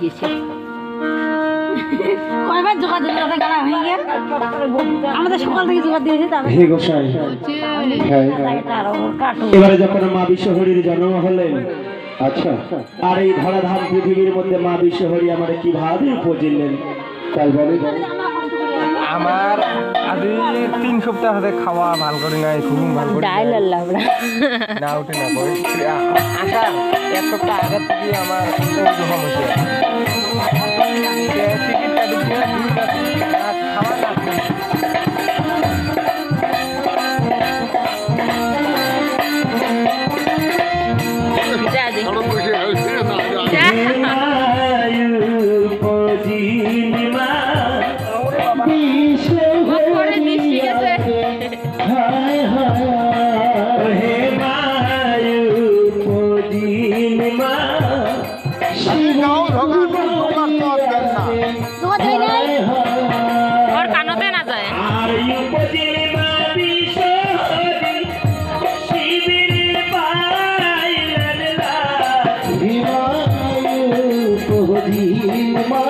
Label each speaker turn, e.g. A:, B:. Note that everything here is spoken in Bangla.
A: গেছে কয়বার যোগাযোগ করে গাড়া হয়ে গেল আমাদের সকাল থেকে যোগাযোগ দিয়েছে তারপর
B: হে গোসাই এবারে যখন মা বিশ্বহরীর জন্ম হলেন আচ্ছা আর এই ধরাধাম পৃথিবীর মধ্যে মা বিশ্বহরী আমাদের কিভাবে উপজিলেন তাই বলে
C: আমার আজ 3 সপ্তাহ হাতে খাওয়া ভাল করি নাই ঘুম ভাল করি
A: ডাইল আল্লাহ
C: না উঠে না কই আশা 1 সপ্তাহ আগে থেকে আমার জখম হয়েছে টিকিট কাটি দিয়ে খাওয়া না
A: যা দে পরে বৃষ্টি গেছে ওর কানতে না যায়
B: মা